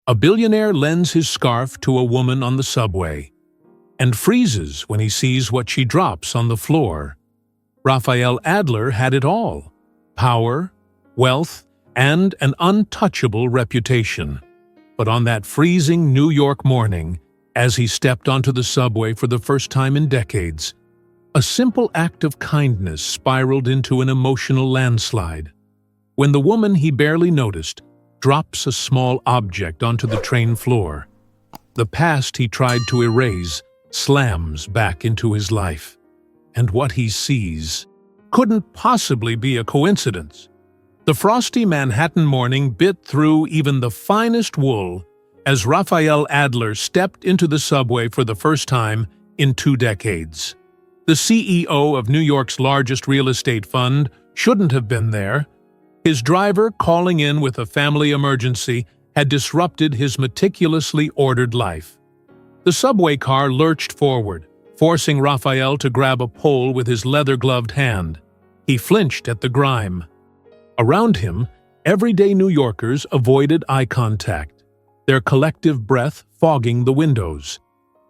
A billionaire lends his scarf to a woman on the subway and freezes when he sees what she drops on the floor. Raphael Adler had it all: power, wealth, and an untouchable reputation. But on that freezing New York morning, as he stepped onto the subway for the first time in decades, a simple act of kindness spiraled into an emotional landslide. When the woman he barely noticed drops a small object onto the train floor, the past he tried to erase slams back into his life. And what he sees couldn't possibly be a coincidence. The frosty Manhattan morning bit through even the finest wool as Raphael Adler stepped into the subway for the first time in 2 decades. The CEO of New York's largest real estate fund shouldn't have been there. His driver, calling in with a family emergency, had disrupted his meticulously ordered life. The subway car lurched forward, forcing Raphael to grab a pole with his leather-gloved hand. He flinched at the grime. Around him, everyday New Yorkers avoided eye contact, their collective breath fogging the windows.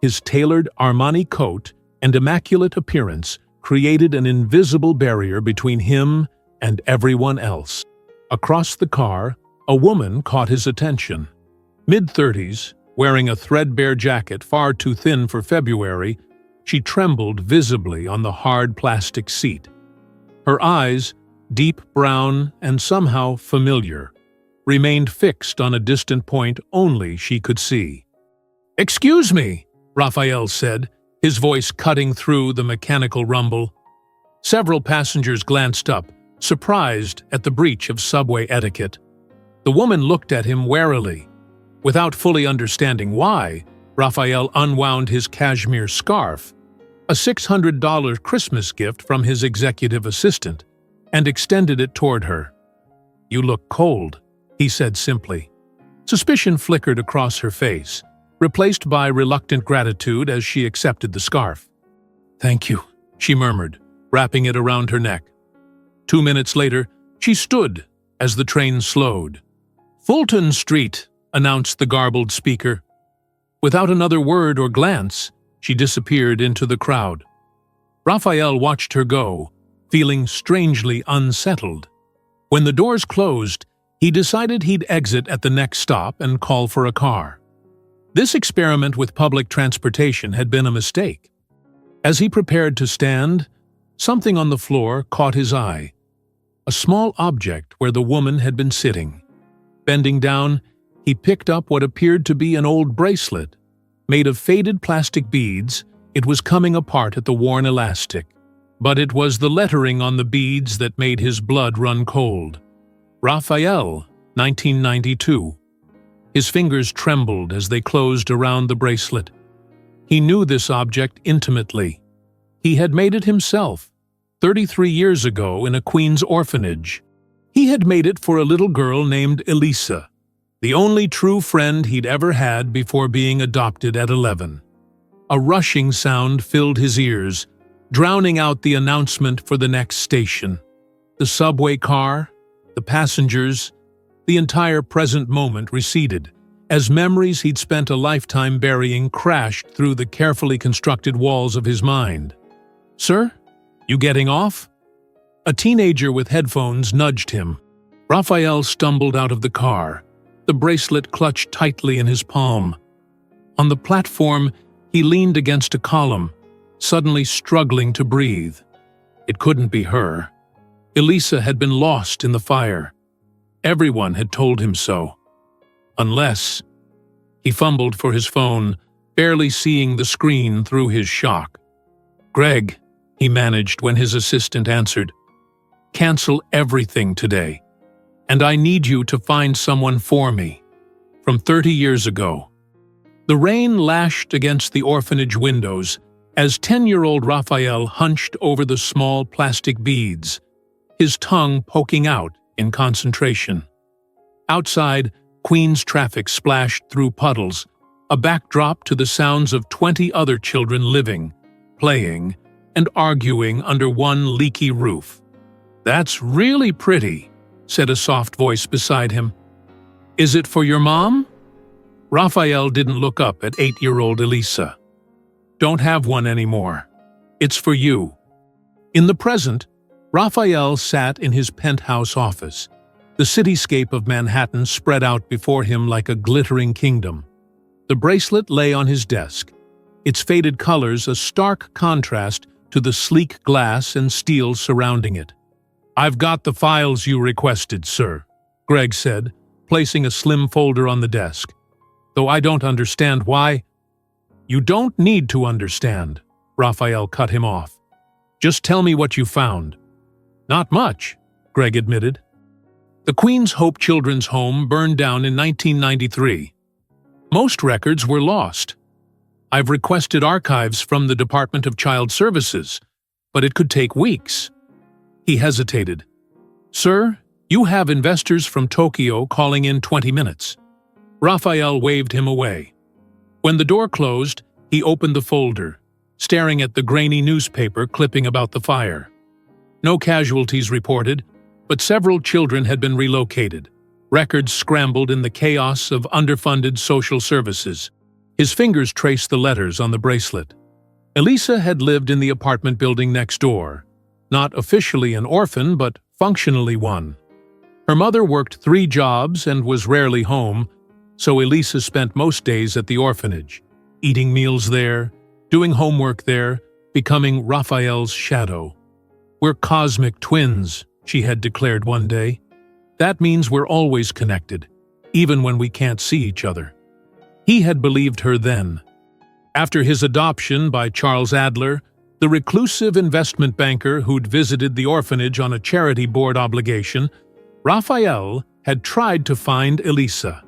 His tailored Armani coat and immaculate appearance created an invisible barrier between him and everyone else. Across the car, a woman caught his attention. Mid-30s, wearing a threadbare jacket far too thin for February, she trembled visibly on the hard plastic seat. Her eyes, deep brown and somehow familiar, remained fixed on a distant point only she could see. "Excuse me," Raphael said, his voice cutting through the mechanical rumble. Several passengers glanced up, surprised at the breach of subway etiquette. The woman looked at him warily. Without fully understanding why, Raphael unwound his cashmere scarf, a $600 Christmas gift from his executive assistant, and extended it toward her. "You look cold," he said simply. Suspicion flickered across her face, replaced by reluctant gratitude as she accepted the scarf. "Thank you," she murmured, wrapping it around her neck. 2 minutes later, she stood as the train slowed. "Fulton Street," announced the garbled speaker. Without another word or glance, she disappeared into the crowd. Raphael watched her go, feeling strangely unsettled. When the doors closed, he decided he'd exit at the next stop and call for a car. This experiment with public transportation had been a mistake. As he prepared to stand, something on the floor caught his eye. A small object where the woman had been sitting. Bending down, he picked up what appeared to be an old bracelet. Made of faded plastic beads, it was coming apart at the worn elastic. But it was the lettering on the beads that made his blood run cold. Raphael, 1992. His fingers trembled as they closed around the bracelet. He knew this object intimately. He had made it himself, 33 years ago in a Queens orphanage. He had made it for a little girl named Elisa, the only true friend he'd ever had before being adopted at 11. A rushing sound filled his ears, drowning out the announcement for the next station. The subway car, the passengers, the entire present moment receded, as memories he'd spent a lifetime burying crashed through the carefully constructed walls of his mind. "Sir, you getting off?" A teenager with headphones nudged him. Raphael stumbled out of the car, the bracelet clutched tightly in his palm. On the platform, he leaned against a column, suddenly struggling to breathe. It couldn't be her. Elisa had been lost in the fire. Everyone had told him so. Unless... He fumbled for his phone, barely seeing the screen through his shock. "Greg," he managed when his assistant answered. "Cancel everything today. And I need you to find someone for me. From 30 years ago." The rain lashed against the orphanage windows as 10-year-old Raphael hunched over the small plastic beads, his tongue poking out in concentration. Outside, Queens traffic splashed through puddles, a backdrop to the sounds of 20 other children living, playing, and arguing under one leaky roof. "That's really pretty," said a soft voice beside him. "Is it for your mom?" Raphael didn't look up at 8-year-old Elisa. Don't have one anymore. It's for you. In the present, Raphael sat in his penthouse office. The cityscape of Manhattan spread out before him like a glittering kingdom. The bracelet lay on his desk, its faded colors a stark contrast to the sleek glass and steel surrounding it. "I've got the files you requested, sir," Greg said, placing a slim folder on the desk. "Though I don't understand why—" "You don't need to understand," Raphael cut him off. "Just tell me what you found." "Not much," Greg admitted. The Queen's Hope Children's Home burned down in 1993. Most records were lost. I've requested archives from the Department of Child Services, but it could take weeks. He hesitated. "Sir, you have investors from Tokyo calling in 20 minutes. Raphael waved him away. When the door closed, he opened the folder, staring at the grainy newspaper clipping about the fire. No casualties reported, but several children had been relocated. Records scrambled in the chaos of underfunded social services. His fingers traced the letters on the bracelet. Elisa had lived in the apartment building next door, not officially an orphan, but functionally one. Her mother worked 3 jobs and was rarely home, so Elisa spent most days at the orphanage, eating meals there, doing homework there, becoming Raphael's shadow. "We're cosmic twins," she had declared one day. "That means we're always connected, even when we can't see each other." He had believed her then. After his adoption by Charles Adler, the reclusive investment banker who'd visited the orphanage on a charity board obligation, Raphael had tried to find Elisa.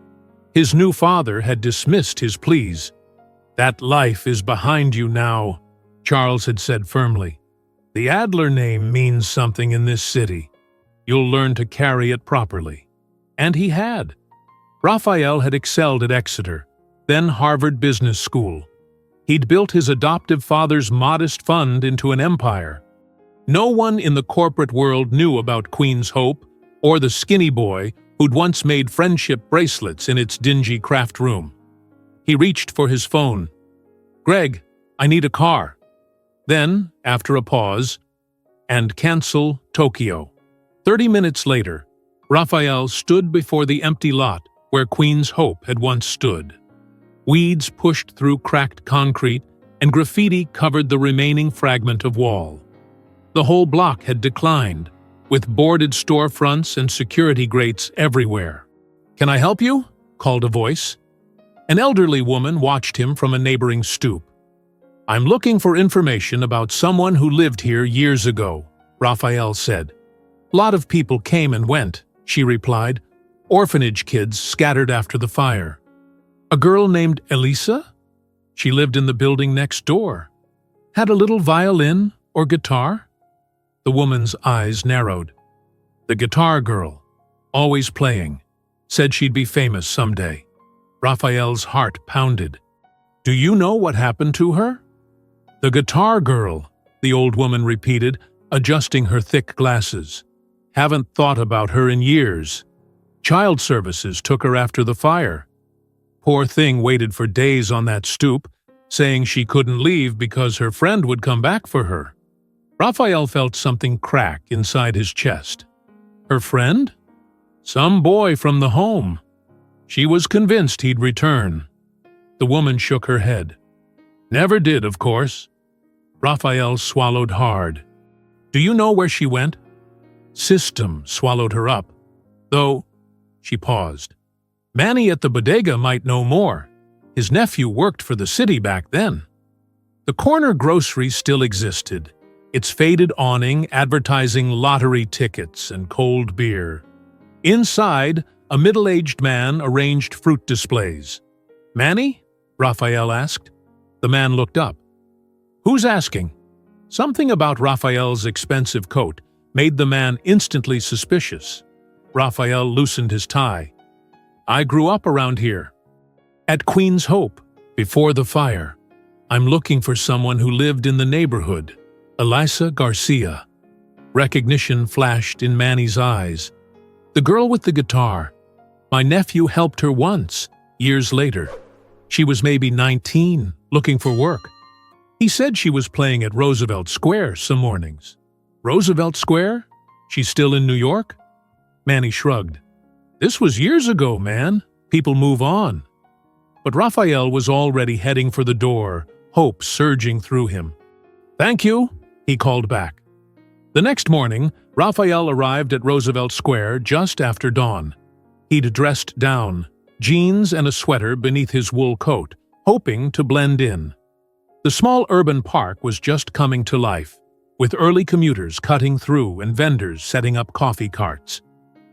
His new father had dismissed his pleas. "That life is behind you now," Charles had said firmly. "The Adler name means something in this city. You'll learn to carry it properly." And he had. Raphael had excelled at Exeter, then Harvard Business School. He'd built his adoptive father's modest fund into an empire. No one in the corporate world knew about Queen's Hope or the skinny boy who'd once made friendship bracelets in its dingy craft room. He reached for his phone. "Greg, I need a car." Then, after a pause, "And cancel Tokyo." 30 minutes later, Raphael stood before the empty lot where Queen's Hope had once stood. Weeds pushed through cracked concrete, and graffiti covered the remaining fragment of wall. The whole block had declined, with boarded storefronts and security grates everywhere. "Can I help you?" called a voice. An elderly woman watched him from a neighboring stoop. "I'm looking for information about someone who lived here years ago," Raphael said. "Lot of people came and went," she replied. "Orphanage kids scattered after the fire." "A girl named Elisa? She lived in the building next door. Had a little violin or guitar?" The woman's eyes narrowed. "The guitar girl, always playing, said she'd be famous someday." Raphael's heart pounded. "Do you know what happened to her?" "The guitar girl," the old woman repeated, adjusting her thick glasses. "Haven't thought about her in years. Child Services took her after the fire. Poor thing waited for days on that stoop, saying she couldn't leave because her friend would come back for her." Raphael felt something crack inside his chest. Her friend? Some boy from the home. She was convinced he'd return. The woman shook her head. "Never did, of course." Raphael swallowed hard. "Do you know where she went?" "System swallowed her up. Though," she paused, "Manny at the bodega might know more. His nephew worked for the city back then." The corner grocery still existed, its faded awning advertising lottery tickets and cold beer. Inside, a middle-aged man arranged fruit displays. "Manny?" Raphael asked. The man looked up. "Who's asking?" Something about Raphael's expensive coat made the man instantly suspicious. Raphael loosened his tie. "I grew up around here. At Queen's Hope, before the fire. I'm looking for someone who lived in the neighborhood. Elisa Garcia." Recognition flashed in Manny's eyes. "The girl with the guitar. My nephew helped her once. years later. She was maybe 19, looking for work. He said she was playing at Roosevelt Square some mornings. Roosevelt Square? She's still in New York? Manny shrugged. This was years ago, man. People move on. But Raphael was already heading for the door, hope surging through him. Thank you, he called back. The next morning, Raphael arrived at Roosevelt Square just after dawn. He'd dressed down, jeans and a sweater beneath his wool coat, hoping to blend in. The small urban park was just coming to life, with early commuters cutting through and vendors setting up coffee carts.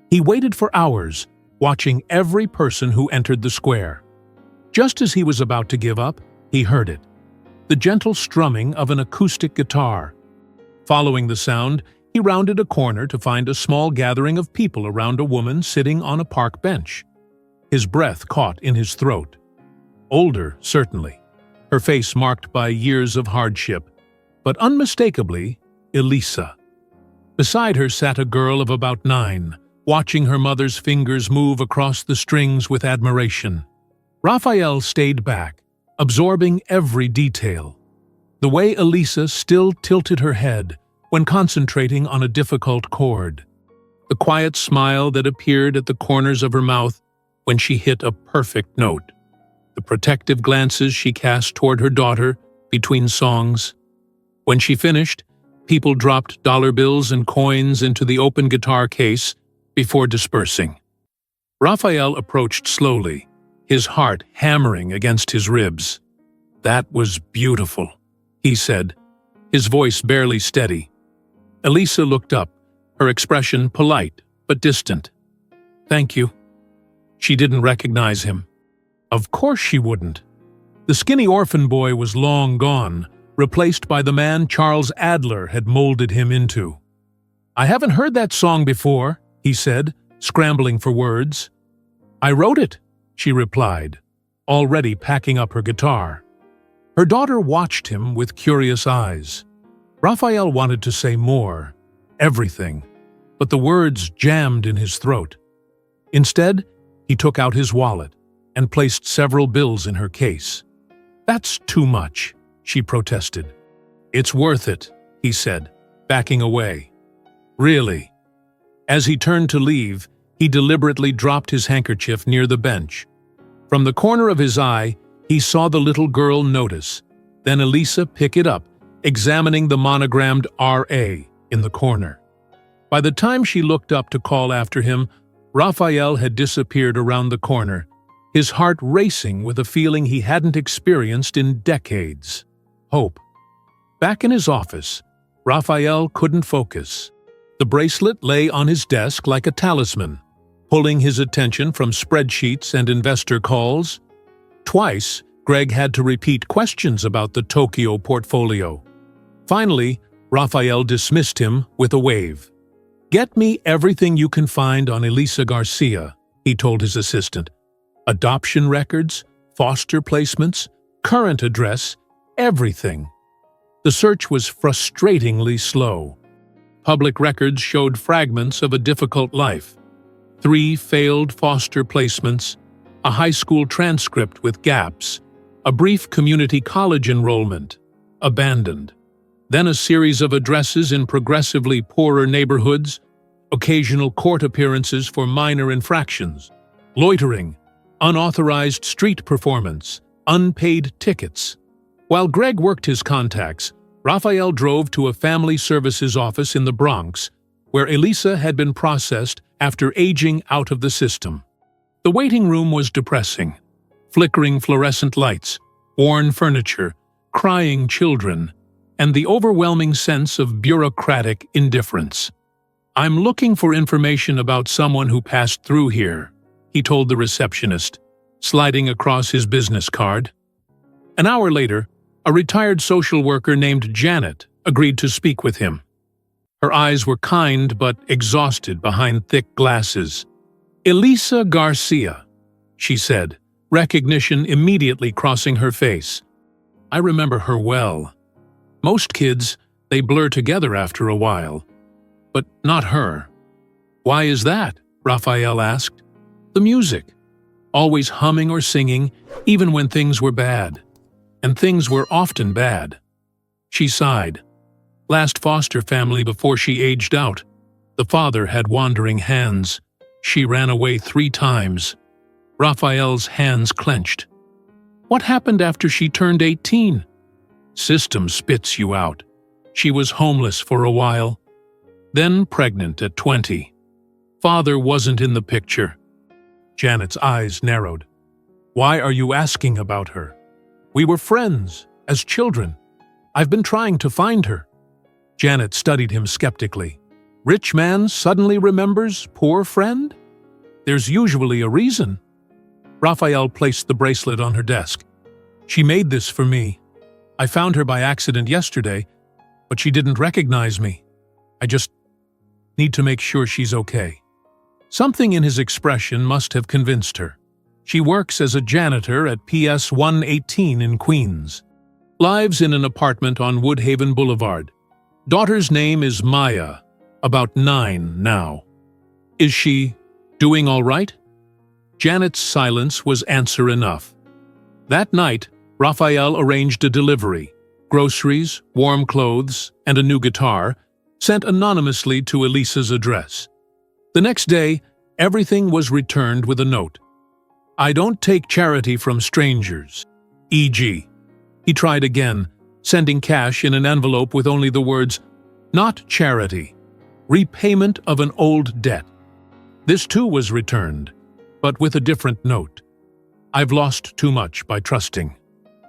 He waited for hours, watching every person who entered the square. Just as he was about to give up, he heard it. The gentle strumming of an acoustic guitar. Following the sound, he rounded a corner to find a small gathering of people around a woman sitting on a park bench. His breath caught in his throat. Older, certainly, her face marked by years of hardship, but unmistakably, Elisa. Beside her sat a girl of about 9, watching her mother's fingers move across the strings with admiration. Raphael stayed back, absorbing every detail. The way Elisa still tilted her head when concentrating on a difficult chord. The quiet smile that appeared at the corners of her mouth when she hit a perfect note. The protective glances she cast toward her daughter between songs. When she finished, people dropped dollar bills and coins into the open guitar case before dispersing. Raphael approached slowly, his heart hammering against his ribs. That was beautiful, he said, his voice barely steady. Elisa looked up, her expression polite but distant. Thank you. She didn't recognize him. Of course she wouldn't. The skinny orphan boy was long gone, replaced by the man Charles Adler had molded him into. I haven't heard that song before, he said, scrambling for words. I wrote it, she replied, already packing up her guitar. Her daughter watched him with curious eyes. Raphael wanted to say more, everything, but the words jammed in his throat. Instead, he took out his wallet and placed several bills in her case. That's too much, she protested. It's worth it, he said, backing away. Really? As he turned to leave, he deliberately dropped his handkerchief near the bench. From the corner of his eye, he saw the little girl notice, then Elisa pick it up, examining the monogrammed R.A. in the corner. By the time she looked up to call after him, Raphael had disappeared around the corner, his heart racing with a feeling he hadn't experienced in decades. Hope. Back in his office, Raphael couldn't focus. The bracelet lay on his desk like a talisman, pulling his attention from spreadsheets and investor calls. Twice, Greg had to repeat questions about the Tokyo portfolio. Finally, Raphael dismissed him with a wave. Get me everything you can find on Elisa Garcia, he told his assistant. Adoption records, foster placements, current address, everything. The search was frustratingly slow. Public records showed fragments of a difficult life. 3 failed foster placements, a high school transcript with gaps, a brief community college enrollment, abandoned. Then a series of addresses in progressively poorer neighborhoods, occasional court appearances for minor infractions, loitering, unauthorized street performance, unpaid tickets. While Greg worked his contacts, Raphael drove to a family services office in the Bronx, where Elisa had been processed after aging out of the system. The waiting room was depressing. Flickering fluorescent lights, worn furniture, crying children, and the overwhelming sense of bureaucratic indifference. I'm looking for information about someone who passed through here, he told the receptionist, sliding across his business card. An hour later, a retired social worker named Janet agreed to speak with him. Her eyes were kind but exhausted behind thick glasses. Elisa Garcia, she said, recognition immediately crossing her face. I remember her well. Most kids, they blur together after a while. But not her. Why is that? Raphael asked. The music. always humming or singing, even when things were bad. And things were often bad. She sighed. Last foster family before she aged out. The father had wandering hands. She ran away 3 times. Raphael's hands clenched. What happened after she turned 18? System spits you out. She was homeless for a while. Then pregnant at 20. Father wasn't in the picture. Janet's eyes narrowed. Why are you asking about her? We were friends, as children. I've been trying to find her. Janet studied him skeptically. Rich man suddenly remembers poor friend? There's usually a reason. Raphael placed the bracelet on her desk. She made this for me. I found her by accident yesterday, but she didn't recognize me. I just need to make sure she's okay. Something in his expression must have convinced her. She works as a janitor at PS 118 in Queens. Lives in an apartment on Woodhaven Boulevard. Daughter's name is Maya, about 9 now. Is she doing all right? Janet's silence was answer enough. That night, Raphael arranged a delivery, groceries, warm clothes, and a new guitar, sent anonymously to Elisa's address. The next day, everything was returned with a note. I don't take charity from strangers, e.g. He tried again, sending cash in an envelope with only the words, not charity, repayment of an old debt. This too was returned, but with a different note. I've lost too much by trusting.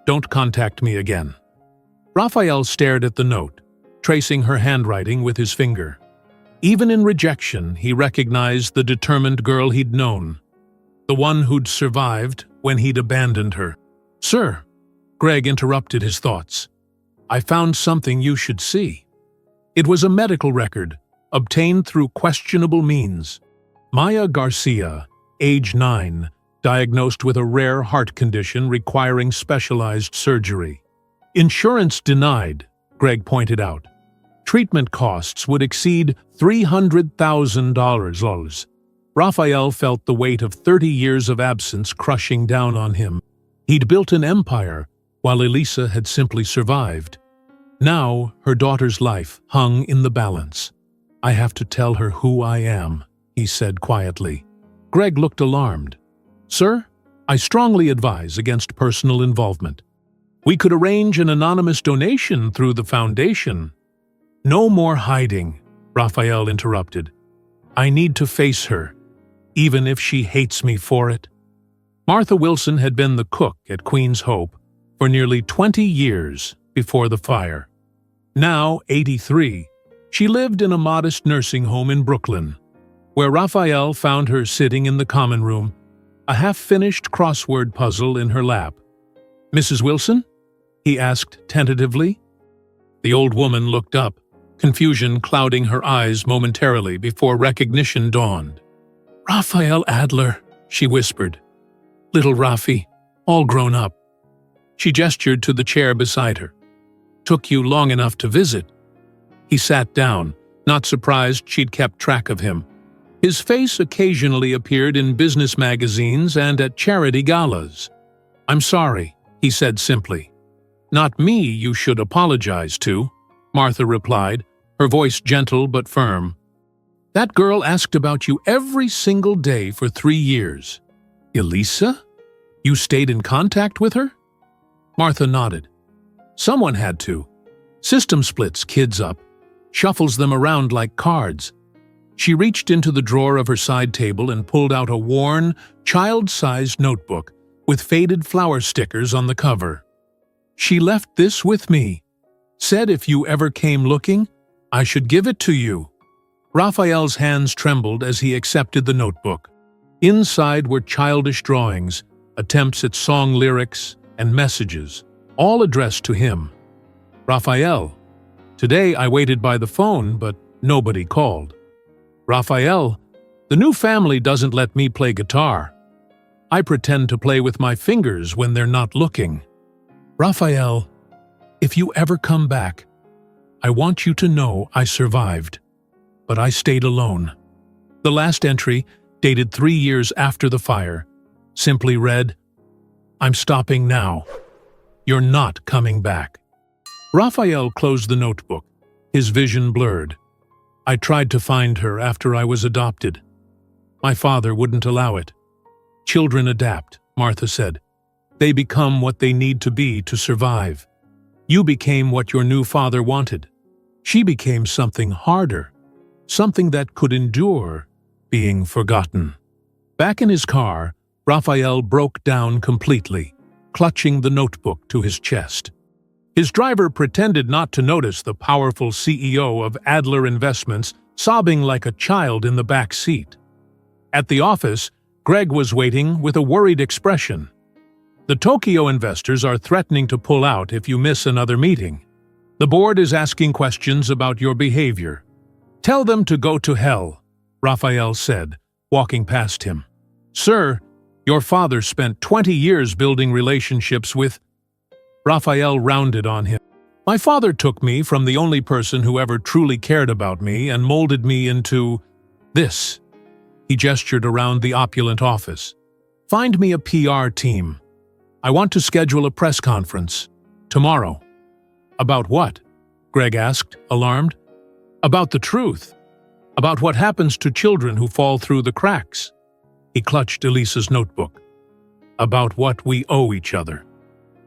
Don't contact me again. Raphael stared at the note, tracing her handwriting with his finger. Even in rejection, he recognized the determined girl he'd known, the one who'd survived when he'd abandoned her. Sir, Greg interrupted his thoughts. I found something you should see. It was a medical record, obtained through questionable means. Maya Garcia, age 9, diagnosed with a rare heart condition requiring specialized surgery. Insurance denied, Greg pointed out. Treatment costs would exceed $300,000. Raphael felt the weight of 30 years of absence crushing down on him. He'd built an empire, while Elisa had simply survived. Now, her daughter's life hung in the balance. I have to tell her who I am, he said quietly. Greg looked alarmed. Sir, I strongly advise against personal involvement. We could arrange an anonymous donation through the foundation. No more hiding, Raphael interrupted. I need to face her, even if she hates me for it. Martha Wilson had been the cook at Queen's Hope for nearly 20 years before the fire. Now 83, she lived in a modest nursing home in Brooklyn, where Raphael found her sitting in the common room, a half-finished crossword puzzle in her lap. Mrs. Wilson? He asked tentatively. The old woman looked up, confusion clouding her eyes momentarily before recognition dawned. Raphael Adler, she whispered. Little Rafi, all grown up. She gestured to the chair beside her. Took you long enough to visit. He sat down, not surprised she'd kept track of him. His face occasionally appeared in business magazines and at charity galas. I'm sorry, he said simply. Not me you should apologize to, Martha replied, her voice gentle but firm. That girl asked about you every single day for 3 years. Elisa? You stayed in contact with her? Martha nodded. Someone had to. System splits kids up, shuffles them around like cards. She reached into the drawer of her side table and pulled out a worn, child-sized notebook with faded flower stickers on the cover. She left this with me. Said if you ever came looking, I should give it to you. Raphael's hands trembled as he accepted the notebook. Inside were childish drawings, attempts at song lyrics, and messages, all addressed to him. Raphael, today I waited by the phone, but nobody called. Raphael, the new family doesn't let me play guitar. I pretend to play with my fingers when they're not looking. Raphael, if you ever come back, I want you to know I survived, but I stayed alone. The last entry, dated 3 years after the fire, simply read, "I'm stopping now. You're not coming back." Raphael closed the notebook, his vision blurred. "I tried to find her after I was adopted. My father wouldn't allow it. Children adapt," Martha said. "They become what they need to be to survive. You became what your new father wanted. She became something harder, something that could endure being forgotten." Back in his car, Raphael broke down completely, clutching the notebook to his chest. His driver pretended not to notice the powerful CEO of Adler Investments sobbing like a child in the back seat. At the office, Greg was waiting with a worried expression. "The Tokyo investors are threatening to pull out if you miss another meeting. The board is asking questions about your behavior. Tell them to go to hell," Raphael said, walking past him. "Sir, your father spent 20 years building relationships with—" Raphael rounded on him. "My father took me from the only person who ever truly cared about me and molded me into this." He gestured around the opulent office. "Find me a PR team. I want to schedule a press conference. Tomorrow." "About what?" Greg asked, alarmed. "About the truth. About what happens to children who fall through the cracks." He clutched Elisa's notebook. "About what we owe each other."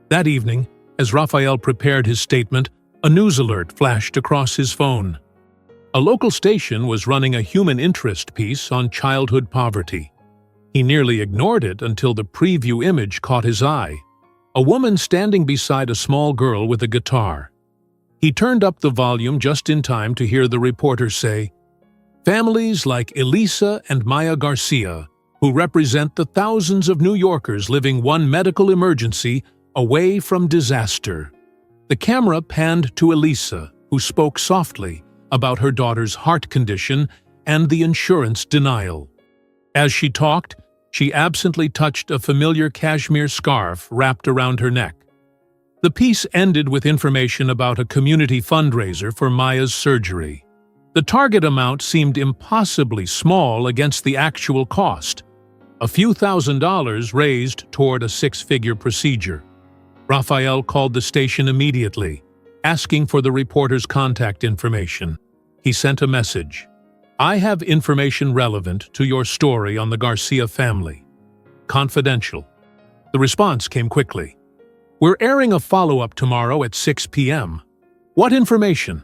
That evening, as Raphael prepared his statement, a news alert flashed across his phone. A local station was running a human interest piece on childhood poverty. He nearly ignored it until the preview image caught his eye. A woman standing beside a small girl with a guitar. He turned up the volume just in time to hear the reporter say, "Families like Elisa and Maya Garcia, who represent the thousands of New Yorkers living one medical emergency away from disaster." The camera panned to Elisa, who spoke softly about her daughter's heart condition and the insurance denial. As she talked, she absently touched a familiar cashmere scarf wrapped around her neck. The piece ended with information about a community fundraiser for Maya's surgery. The target amount seemed impossibly small against the actual cost, a few $1,000s raised toward a six-figure procedure. Raphael called the station immediately, asking for the reporter's contact information. He sent a message. "I have information relevant to your story on the Garcia family. Confidential." The response came quickly. "We're airing a follow-up tomorrow at 6 p.m. What information?"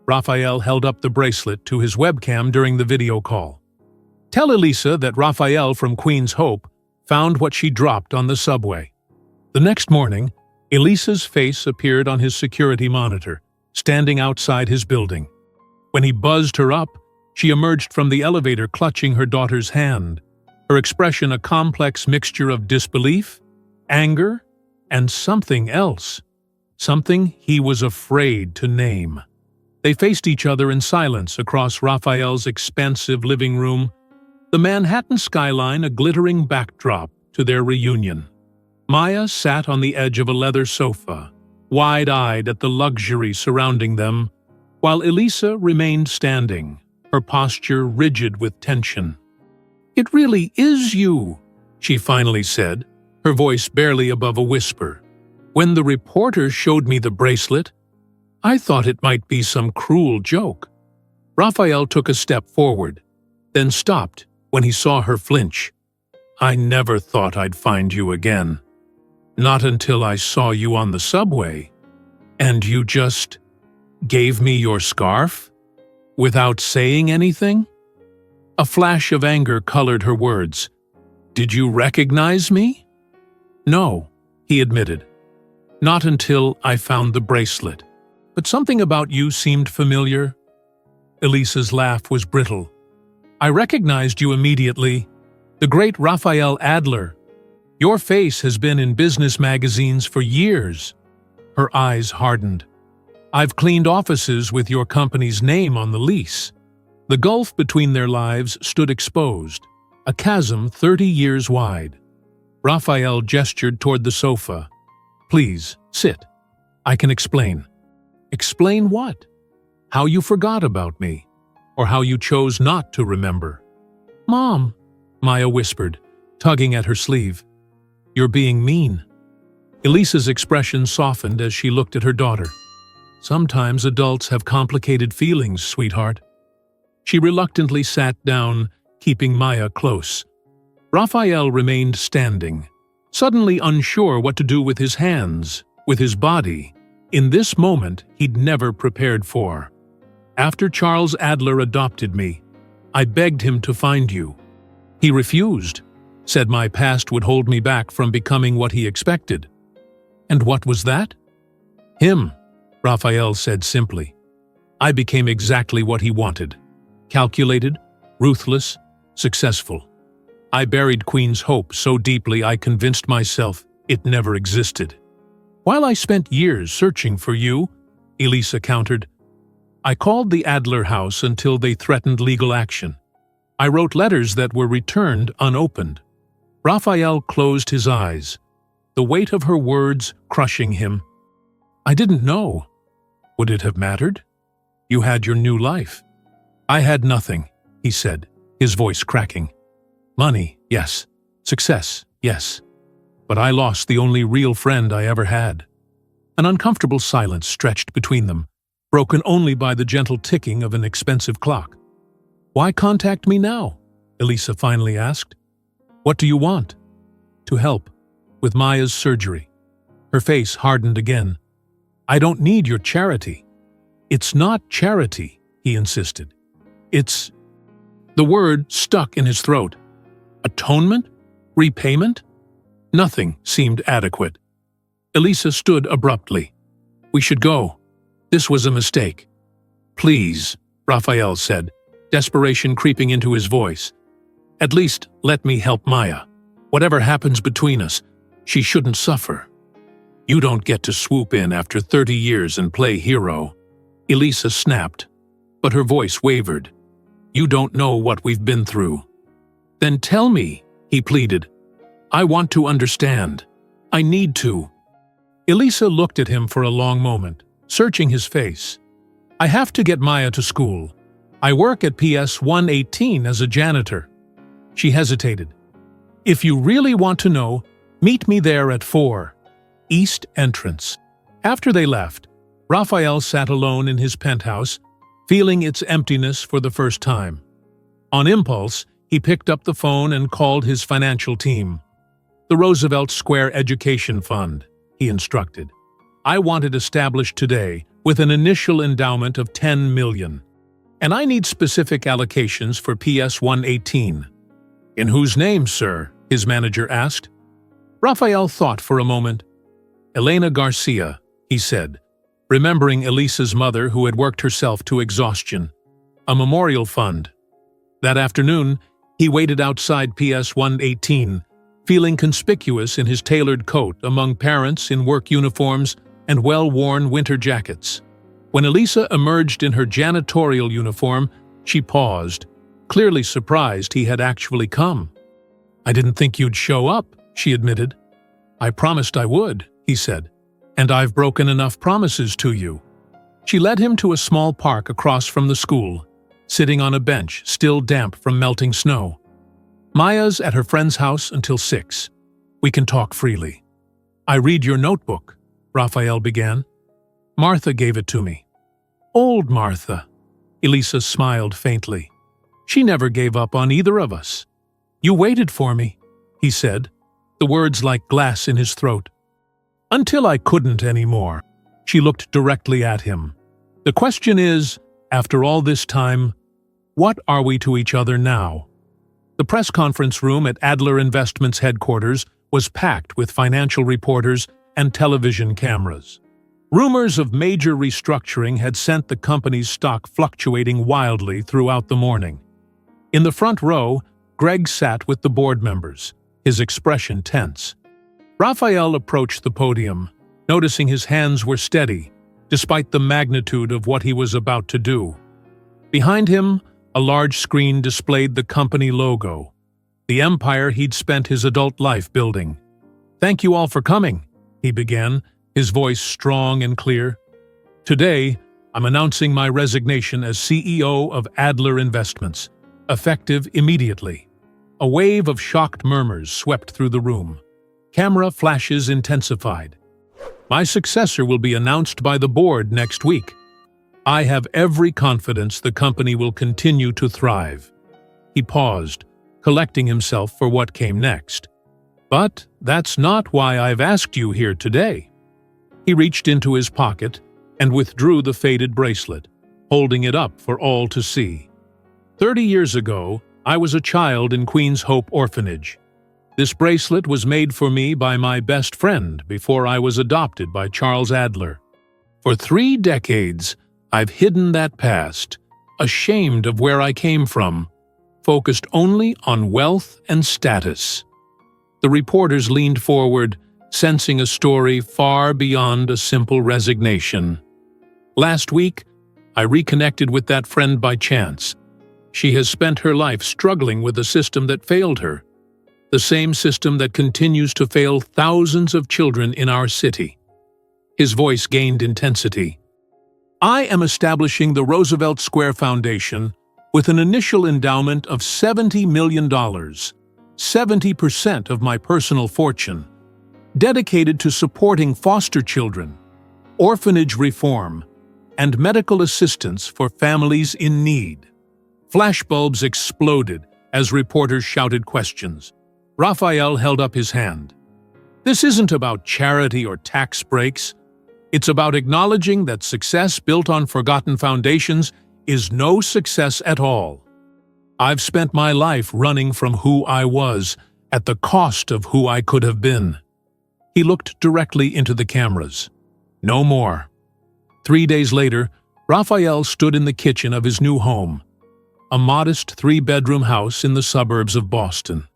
Raphael held up the bracelet to his webcam during the video call. "Tell Elisa that Raphael from Queen's Hope found what she dropped on the subway." The next morning, Elisa's face appeared on his security monitor, standing outside his building. When he buzzed her up, she emerged from the elevator clutching her daughter's hand, her expression a complex mixture of disbelief, anger, and something else, something he was afraid to name. They faced each other in silence across Raphael's expansive living room, the Manhattan skyline a glittering backdrop to their reunion. Maya sat on the edge of a leather sofa, wide-eyed at the luxury surrounding them, while Elisa remained standing, her posture rigid with tension. "It really is you," she finally said, her voice barely above a whisper. "When the reporter showed me the bracelet, I thought it might be some cruel joke." Raphael took a step forward, then stopped when he saw her flinch. "I never thought I'd find you again. Not until I saw you on the subway. And you just gave me your scarf? Without saying anything?" A flash of anger colored her words. "Did you recognize me?" "No," he admitted. "Not until I found the bracelet. But something about you seemed familiar." Elisa's laugh was brittle. "I recognized you immediately. The great Raphael Adler. Your face has been in business magazines for years." Her eyes hardened. "I've cleaned offices with your company's name on the lease." The gulf between their lives stood exposed, a chasm 30 years wide. Raphael gestured toward the sofa. "Please, sit. I can explain." "Explain what? How you forgot about me, or how you chose not to remember?" "Mom," Maya whispered, tugging at her sleeve. "You're being mean." Elisa's expression softened as she looked at her daughter. "Sometimes adults have complicated feelings, sweetheart." She reluctantly sat down, keeping Maya close. Raphael remained standing, suddenly unsure what to do with his hands, with his body, in this moment he'd never prepared for. "After Charles Adler adopted me, I begged him to find you. He refused, said my past would hold me back from becoming what he expected." "And what was that?" "Him," Raphael said simply. "I became exactly what he wanted. Calculated, ruthless, successful. I buried Queen's hope so deeply I convinced myself it never existed." "While I spent years searching for you," Elisa countered, "I called the Adler house until they threatened legal action. I wrote letters that were returned unopened." Raphael closed his eyes, the weight of her words crushing him. "I didn't know. Would it have mattered? You had your new life." "I had nothing," he said, his voice cracking. "Money, yes. Success, yes. But I lost the only real friend I ever had." An uncomfortable silence stretched between them, broken only by the gentle ticking of an expensive clock. "Why contact me now?" Elisa finally asked. "What do you want?" "To help. With Maya's surgery." Her face hardened again. "I don't need your charity." "It's not charity," he insisted. "It's—" The word stuck in his throat. Atonement? Repayment? Nothing seemed adequate. Elisa stood abruptly. "We should go. This was a mistake." "Please," Raphael said, desperation creeping into his voice. "At least let me help Maya. Whatever happens between us, she shouldn't suffer." "You don't get to swoop in after 30 years and play hero," Elisa snapped, but her voice wavered. "You don't know what we've been through." "Then tell me," he pleaded. "I want to understand. I need to." Elisa looked at him for a long moment, searching his face. "I have to get Maya to school. I work at PS 118 as a janitor." She hesitated. "If you really want to know, meet me there at 4. East entrance." After they left, Raphael sat alone in his penthouse, feeling its emptiness for the first time. On impulse, he picked up the phone and called his financial team. "The Roosevelt Square Education Fund," he instructed. "I want it established today with an initial endowment of $10 million. And I need specific allocations for PS 118. "In whose name, sir?" his manager asked. Raphael thought for a moment. "Elena Garcia," he said, remembering Elisa's mother who had worked herself to exhaustion. "A memorial fund." That afternoon, he waited outside PS 118, feeling conspicuous in his tailored coat among parents in work uniforms and well-worn winter jackets. When Elisa emerged in her janitorial uniform, she paused, clearly surprised he had actually come. "I didn't think you'd show up," she admitted. "I promised I would," he said, "and I've broken enough promises to you." She led him to a small park across from the school, sitting on a bench still damp from melting snow. "Maya's at her friend's house until 6. We can talk freely." "I read your notebook," Raphael began. "Martha gave it to me." "Old Martha." Elisa smiled faintly. "She never gave up on either of us." "You waited for me," he said, the words like glass in his throat. "Until I couldn't anymore." She looked directly at him. "The question is, after all this time, what are we to each other now?" The press conference room at Adler Investments headquarters was packed with financial reporters and television cameras. Rumors of major restructuring had sent the company's stock fluctuating wildly throughout the morning. In the front row, Greg sat with the board members, his expression tense. Raphael approached the podium, noticing his hands were steady, despite the magnitude of what he was about to do. Behind him, a large screen displayed the company logo, the empire he'd spent his adult life building. "Thank you all for coming," he began, his voice strong and clear. "Today, I'm announcing my resignation as CEO of Adler Investments, effective immediately. A wave of shocked murmurs swept through the room. Camera flashes intensified. My successor will be announced by the board next week. I have every confidence the company will continue to thrive. He paused, collecting himself for what came next. But that's not why I've asked you here today. He reached into his pocket and withdrew the faded bracelet, holding it up for all to see. 30 years ago, I was a child in Queen's Hope Orphanage. This bracelet was made for me by my best friend before I was adopted by Charles Adler. For 3 decades, I've hidden that past, ashamed of where I came from, focused only on wealth and status. The reporters leaned forward, sensing a story far beyond a simple resignation. Last week, I reconnected with that friend by chance. She has spent her life struggling with a system that failed her, the same system that continues to fail thousands of children in our city. His voice gained intensity. I am establishing the Roosevelt Square Foundation with an initial endowment of $70 million, 70% of my personal fortune, dedicated to supporting foster children, orphanage reform, and medical assistance for families in need. Flashbulbs exploded as reporters shouted questions. Raphael held up his hand. This isn't about charity or tax breaks. It's about acknowledging that success built on forgotten foundations is no success at all. I've spent my life running from who I was at the cost of who I could have been. He looked directly into the cameras. No more. 3 days later, Raphael stood in the kitchen of his new home, a modest 3-bedroom house in the suburbs of Boston.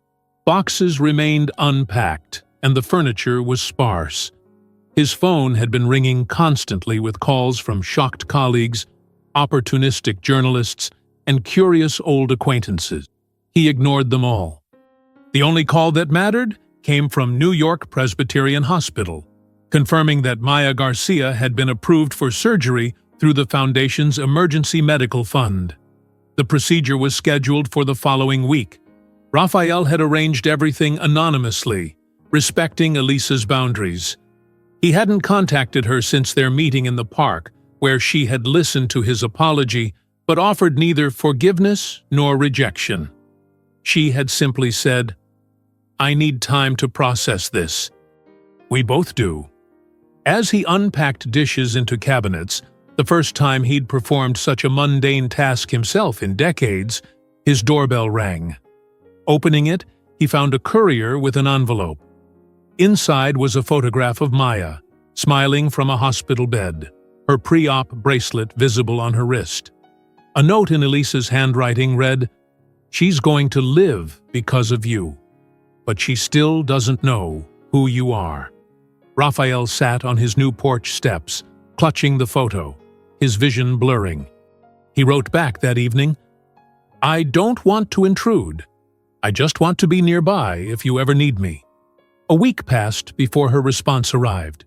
Boxes remained unpacked, and the furniture was sparse. His phone had been ringing constantly with calls from shocked colleagues, opportunistic journalists, and curious old acquaintances. He ignored them all. The only call that mattered came from New York Presbyterian Hospital, confirming that Maya Garcia had been approved for surgery through the foundation's emergency medical fund. The procedure was scheduled for the following week. Raphael had arranged everything anonymously, respecting Elisa's boundaries. He hadn't contacted her since their meeting in the park, where she had listened to his apology but offered neither forgiveness nor rejection. She had simply said, "I need time to process this." We both do. As he unpacked dishes into cabinets, the first time he'd performed such a mundane task himself in decades, his doorbell rang. Opening it, he found a courier with an envelope. Inside was a photograph of Maya, smiling from a hospital bed, her pre-op bracelet visible on her wrist. A note in Elisa's handwriting read, "She's going to live because of you, but she still doesn't know who you are." Raphael sat on his new porch steps, clutching the photo, his vision blurring. He wrote back that evening, "I don't want to intrude. I just want to be nearby if you ever need me." A week passed before her response arrived.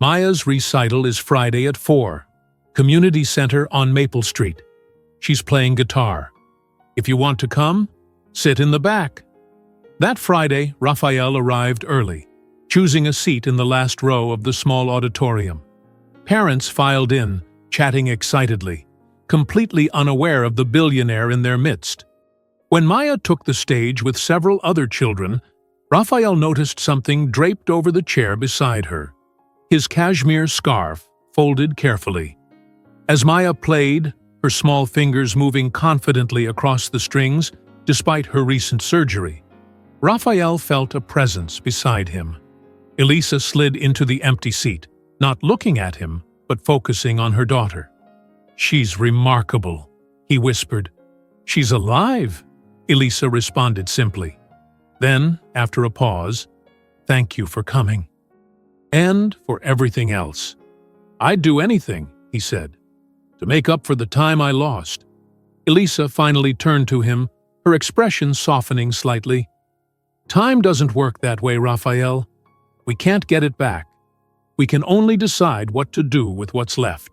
Maya's recital is Friday at 4, Community Center on Maple Street. She's playing guitar. If you want to come, sit in the back. That Friday, Raphael arrived early, choosing a seat in the last row of the small auditorium. Parents filed in, chatting excitedly, completely unaware of the billionaire in their midst. When Maya took the stage with several other children, Raphael noticed something draped over the chair beside her. His cashmere scarf, folded carefully. As Maya played, her small fingers moving confidently across the strings despite her recent surgery, Raphael felt a presence beside him. Elisa slid into the empty seat, not looking at him, but focusing on her daughter. "She's remarkable," he whispered. "She's alive," Elisa responded simply. Then, after a pause, "Thank you for coming. And for everything else. I'd do anything," he said, "to make up for the time I lost." Elisa finally turned to him, her expression softening slightly. "Time doesn't work that way, Raphael. We can't get it back. We can only decide what to do with what's left."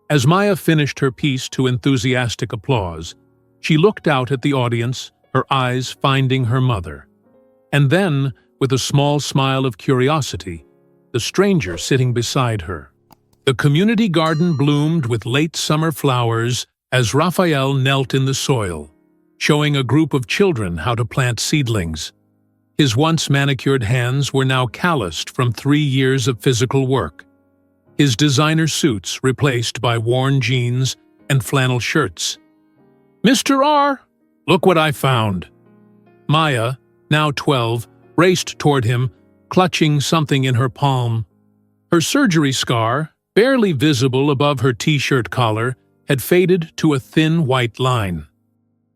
As Maya finished her piece to enthusiastic applause, she looked out at the audience, her eyes finding her mother. And then, with a small smile of curiosity, the stranger sitting beside her. The community garden bloomed with late summer flowers as Raphael knelt in the soil, showing a group of children how to plant seedlings. His once manicured hands were now calloused from 3 years of physical work. His designer suits replaced by worn jeans and flannel shirts. "Mr. R, look what I found." Maya, now 12, raced toward him, clutching something in her palm. Her surgery scar, barely visible above her t-shirt collar, had faded to a thin white line.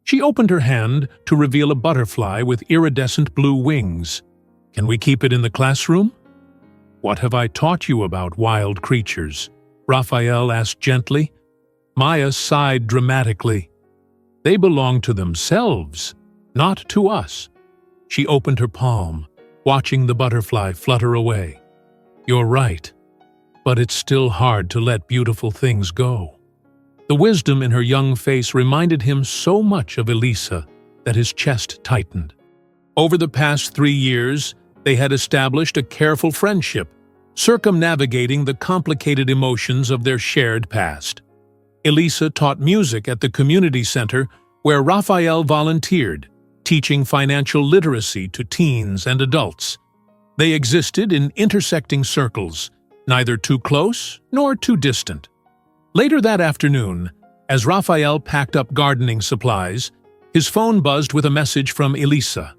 She opened her hand to reveal a butterfly with iridescent blue wings. "Can we keep it in the classroom?" "What have I taught you about wild creatures?" Raphael asked gently. Maya sighed dramatically. "They belong to themselves, not to us." She opened her palm, watching the butterfly flutter away. "You're right, but it's still hard to let beautiful things go." The wisdom in her young face reminded him so much of Elisa that his chest tightened. Over the past 3 years, they had established a careful friendship, circumnavigating the complicated emotions of their shared past. Elisa taught music at the community center where Raphael volunteered, teaching financial literacy to teens and adults. They existed in intersecting circles, neither too close nor too distant. Later that afternoon, as Raphael packed up gardening supplies, his phone buzzed with a message from Elisa.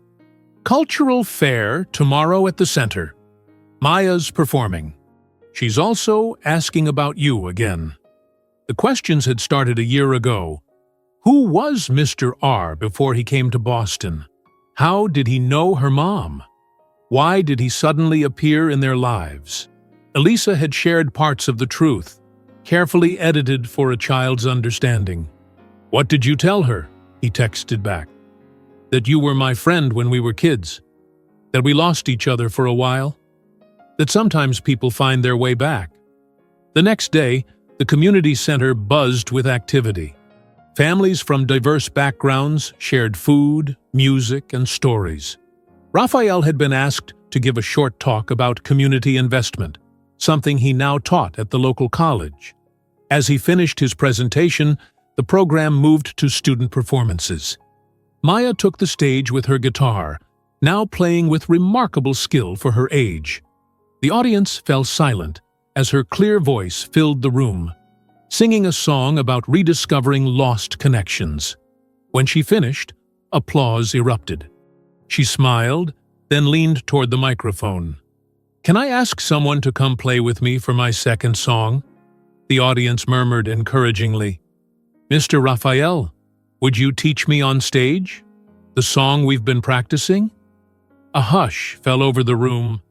"Cultural fair tomorrow at the center. Maya's performing. She's also asking about you again." The questions had started a year ago. Who was Mr. R before he came to Boston? How did he know her mom? Why did he suddenly appear in their lives? Elisa had shared parts of the truth, carefully edited for a child's understanding. "What did you tell her?" he texted back. "That you were my friend when we were kids. That we lost each other for a while. That sometimes people find their way back." The next day, the community center buzzed with activity. Families from diverse backgrounds shared food, music, and stories. Raphael had been asked to give a short talk about community investment, something he now taught at the local college. As he finished his presentation, the program moved to student performances. Maya took the stage with her guitar, now playing with remarkable skill for her age. The audience fell silent as her clear voice filled the room, singing a song about rediscovering lost connections. When she finished, applause erupted. She smiled, then leaned toward the microphone. "Can I ask someone to come play with me for my second song?" The audience murmured encouragingly. "Mr. Raphael, would you teach me on stage? The song we've been practicing?" A hush fell over the room.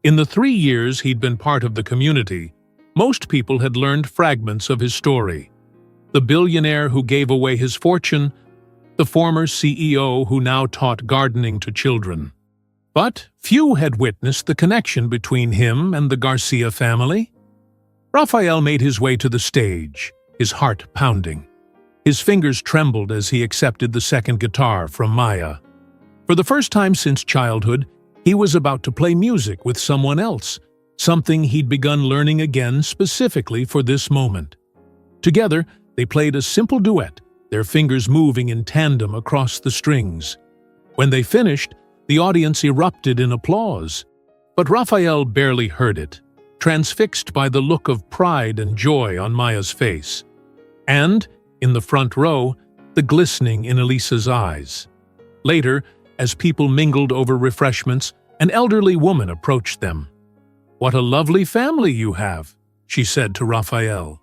In the 3 years he'd been part of the community, most people had learned fragments of his story. The billionaire who gave away his fortune, the former CEO who now taught gardening to children. But few had witnessed the connection between him and the Garcia family. Raphael made his way to the stage, his heart pounding. His fingers trembled as he accepted the second guitar from Maya. For the first time since childhood, he was about to play music with someone else, something he'd begun learning again specifically for this moment. Together, they played a simple duet, their fingers moving in tandem across the strings. When they finished, the audience erupted in applause, but Raphael barely heard it, transfixed by the look of pride and joy on Maya's face. And, in the front row, the glistening in Elisa's eyes. Later, as people mingled over refreshments, an elderly woman approached them. "What a lovely family you have," she said to Raphael.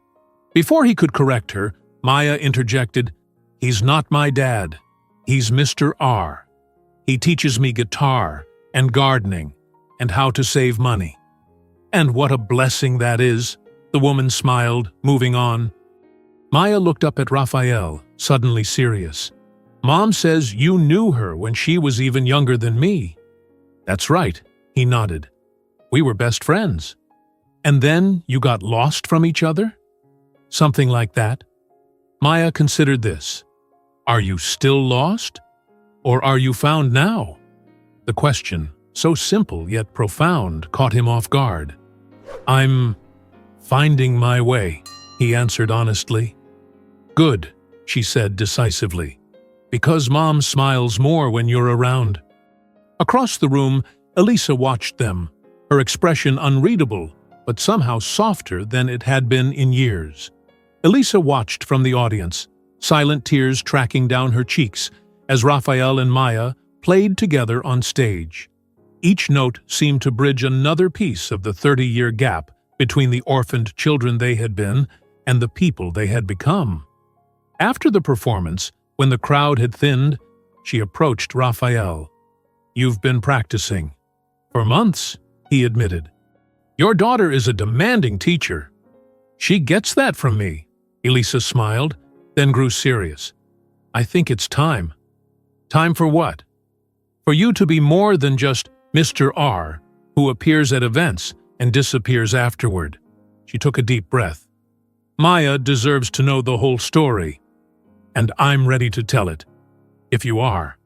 Before he could correct her, Maya interjected, "He's not my dad. He's Mr. R. He teaches me guitar and gardening and how to save money." "And what a blessing that is," the woman smiled, moving on. Maya looked up at Raphael, suddenly serious. "Mom says you knew her when she was even younger than me." "That's right," he nodded. "We were best friends." "And then you got lost from each other?" "Something like that." Maya considered this. "Are you still lost? or are you found now?" The question, so simple yet profound, caught him off guard. "I'm finding my way," he answered honestly. "Good," she said decisively, "because Mom smiles more when you're around." Across the room, Elisa watched them, her expression unreadable, but somehow softer than it had been in years. Elisa watched from the audience, silent tears tracking down her cheeks as Raphael and Maya played together on stage. Each note seemed to bridge another piece of the 30-year gap between the orphaned children they had been and the people they had become. After the performance, when the crowd had thinned, she approached Raphael. "You've been practicing." "For months," he admitted. "Your daughter is a demanding teacher." "She gets that from me," Elisa smiled, then grew serious. "I think it's time." "Time for what?" "For you to be more than just Mr. R, who appears at events and disappears afterward." She took a deep breath. "Maya deserves to know the whole story, and I'm ready to tell it, if you are."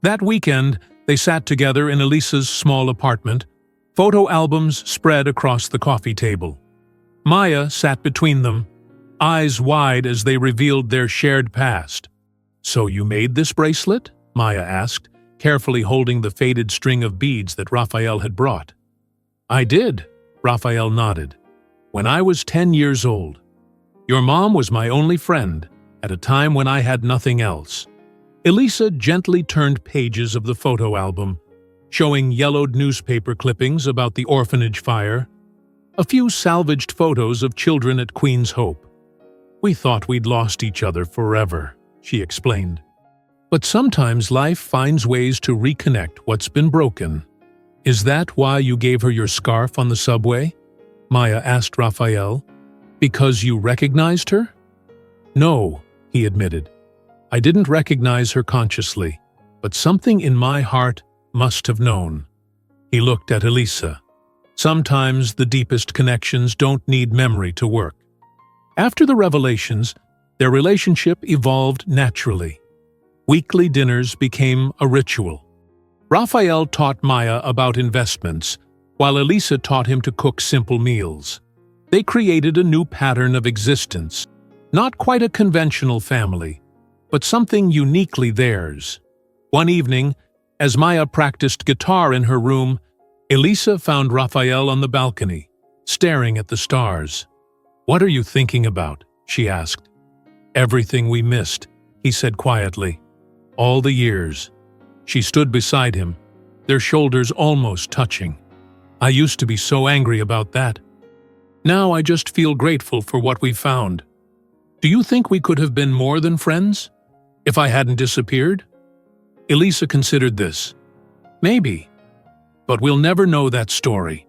That weekend, they sat together in Elisa's small apartment, photo albums spread across the coffee table. Maya sat between them, eyes wide as they revealed their shared past. "So you made this bracelet?" Maya asked, carefully holding the faded string of beads that Raphael had brought. "I did," Raphael nodded. "When I was 10 years old. Your mom was my only friend, at a time when I had nothing else." Elisa gently turned pages of the photo album, showing yellowed newspaper clippings about the orphanage fire, a few salvaged photos of children at Queen's Hope. "We thought we'd lost each other forever," she explained. "But sometimes life finds ways to reconnect what's been broken." "Is that why you gave her your scarf on the subway?" Maya asked Raphael. "Because you recognized her?" "No," he admitted. "I didn't recognize her consciously, but something in my heart must have known." He looked at Elisa. Sometimes the deepest connections don't need memory to work. After the revelations, their relationship evolved naturally. Weekly dinners became a ritual. Raphael taught Maya about investments, while Elisa taught him to cook simple meals. They created a new pattern of existence, not quite a conventional family, but something uniquely theirs. One evening, as Maya practiced guitar in her room, Elisa found Raphael on the balcony, staring at the stars. "What are you thinking about?" she asked. "Everything we missed," he said quietly. "All the years." She stood beside him, their shoulders almost touching. "I used to be so angry about that. Now I just feel grateful for what we found. Do you think we could have been more than friends? If I hadn't disappeared?" Elisa considered this. "Maybe. But we'll never know that story."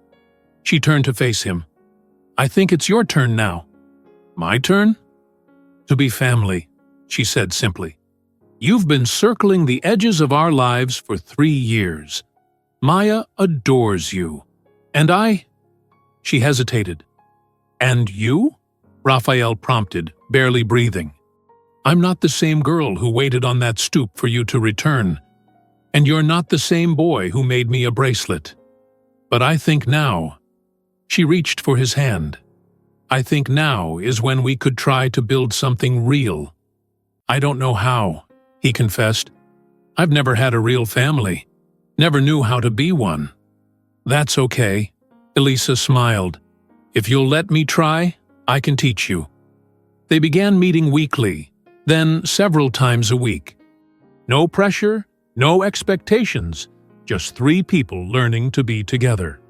She turned to face him. "I think it's your turn now." "My turn?" "To be family," she said simply. "You've been circling the edges of our lives for 3 years. Maya adores you. And I—" She hesitated. "And you?" Raphael prompted, barely breathing. "I'm not the same girl who waited on that stoop for you to return. And you're not the same boy who made me a bracelet. But I think now—" She reached for his hand. "I think now is when we could try to build something real." "I don't know how," he confessed. "I've never had a real family. Never knew how to be one." "That's okay," Elisa smiled. "If you'll let me try, I can teach you." They began meeting weekly, then several times a week. No pressure, no expectations, just 3 people learning to be together.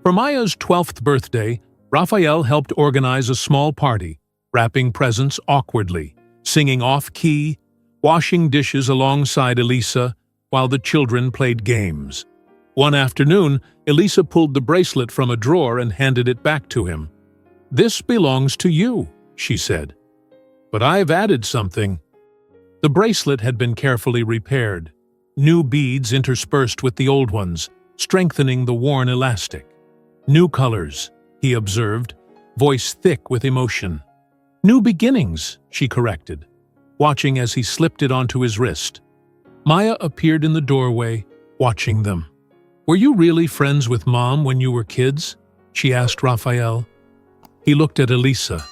For Maya's 12th birthday, Raphael helped organize a small party, wrapping presents awkwardly, singing off-key, washing dishes alongside Elisa, while the children played games. One afternoon, Elisa pulled the bracelet from a drawer and handed it back to him. "This belongs to you," she said. "But I've added something." The bracelet had been carefully repaired, new beads interspersed with the old ones, strengthening the worn elastic. "New colors," he observed, voice thick with emotion. "New beginnings," she corrected, watching as he slipped it onto his wrist. Maya appeared in the doorway, watching them. "Were you really friends with Mom when you were kids?" she asked Raphael. He looked at Elisa,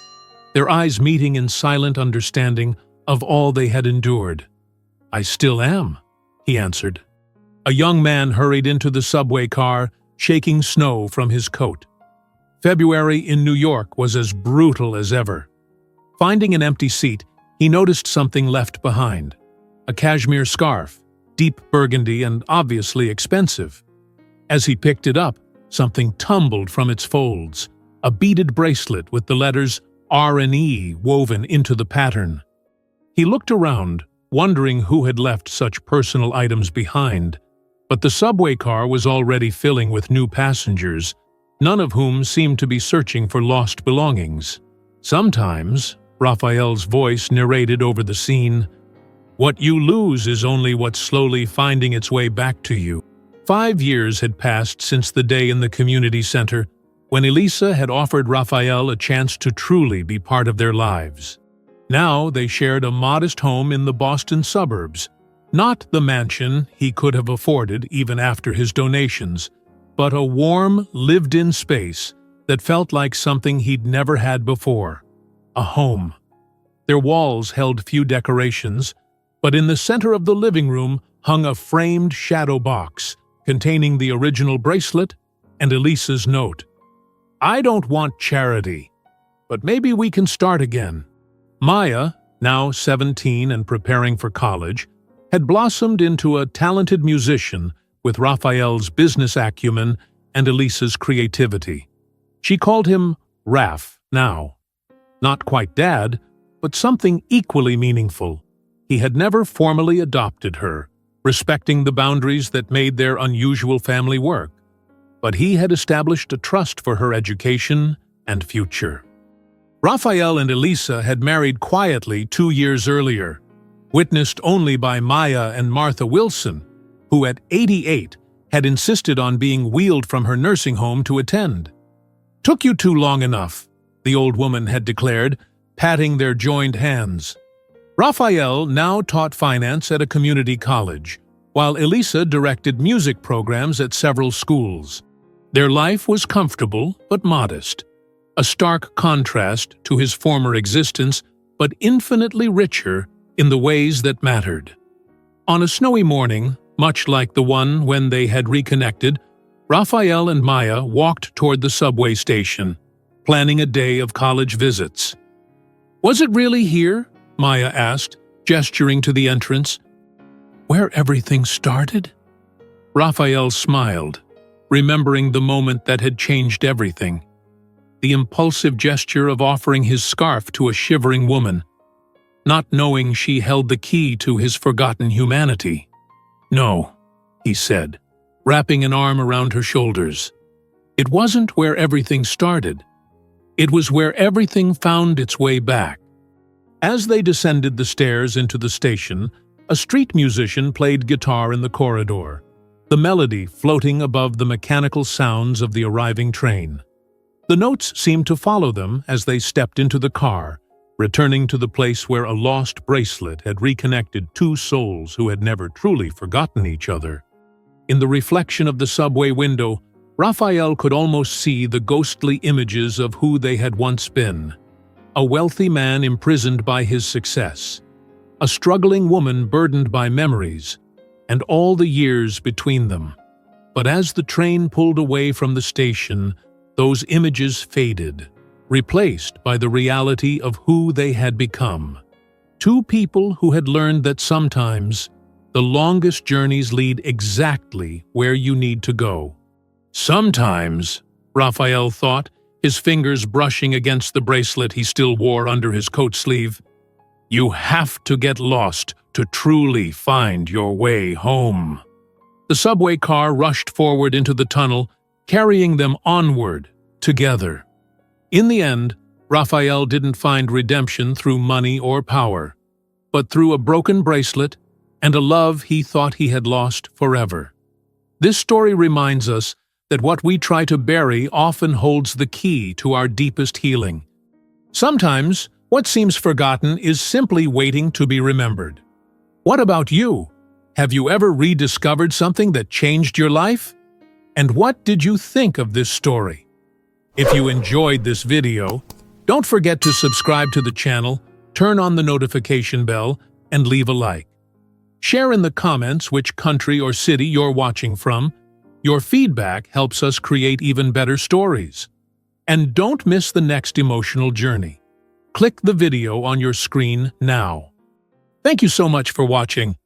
their eyes meeting in silent understanding of all they had endured. "I still am," he answered. A young man hurried into the subway car, shaking snow from his coat. February in New York was as brutal as ever. Finding an empty seat, he noticed something left behind. A cashmere scarf, deep burgundy and obviously expensive. As he picked it up, something tumbled from its folds, a beaded bracelet with the letters R and E woven into the pattern. He looked around, wondering who had left such personal items behind, but the subway car was already filling with new passengers, none of whom seemed to be searching for lost belongings. Sometimes, Raphael's voice narrated over the scene, "What you lose is only what's slowly finding its way back to you." 5 years had passed since the day in the community center when Elisa had offered Raphael a chance to truly be part of their lives. Now they shared a modest home in the Boston suburbs, not the mansion he could have afforded even after his donations, but a warm, lived-in space that felt like something he'd never had before. A home. Their walls held few decorations, but in the center of the living room hung a framed shadow box containing the original bracelet and Elisa's note. "I don't want charity, but maybe we can start again." Maya, now 17 and preparing for college, had blossomed into a talented musician with Raphael's business acumen and Elisa's creativity. She called him Raph now. Not quite dad, but something equally meaningful. He had never formally adopted her, respecting the boundaries that made their unusual family work, but he had established a trust for her education and future. Raphael and Elisa had married quietly 2 years earlier, witnessed only by Maya and Martha Wilson, who at 88 had insisted on being wheeled from her nursing home to attend. "Took you too long enough," the old woman had declared, patting their joined hands. Raphael now taught finance at a community college, while Elisa directed music programs at several schools. Their life was comfortable but modest, a stark contrast to his former existence, but infinitely richer in the ways that mattered. On a snowy morning, much like the one when they had reconnected, Raphael and Maya walked toward the subway station, planning a day of college visits. "Was it really here?" Maya asked, gesturing to the entrance. "Where everything started?" Raphael smiled, remembering the moment that had changed everything. The impulsive gesture of offering his scarf to a shivering woman, not knowing she held the key to his forgotten humanity. "No," he said, wrapping an arm around her shoulders. "It wasn't where everything started. It was where everything found its way back." As they descended the stairs into the station, a street musician played guitar in the corridor, the melody floating above the mechanical sounds of the arriving train. The notes seemed to follow them as they stepped into the car, returning to the place where a lost bracelet had reconnected two souls who had never truly forgotten each other. In the reflection of the subway window, Raphael could almost see the ghostly images of who they had once been. A wealthy man imprisoned by his success, a struggling woman burdened by memories, and all the years between them. But as the train pulled away from the station, those images faded, replaced by the reality of who they had become. Two people who had learned that sometimes the longest journeys lead exactly where you need to go. Sometimes, Raphael thought, his fingers brushing against the bracelet he still wore under his coat sleeve, you have to get lost to truly find your way home. The subway car rushed forward into the tunnel, carrying them onward, together. In the end, Raphael didn't find redemption through money or power, but through a broken bracelet and a love he thought he had lost forever. This story reminds us that what we try to bury often holds the key to our deepest healing. Sometimes, what seems forgotten is simply waiting to be remembered. What about you? Have you ever rediscovered something that changed your life? And what did you think of this story? If you enjoyed this video, don't forget to subscribe to the channel, turn on the notification bell, and leave a like. Share in the comments which country or city you're watching from. Your feedback helps us create even better stories. And don't miss the next emotional journey. Click the video on your screen now. Thank you so much for watching.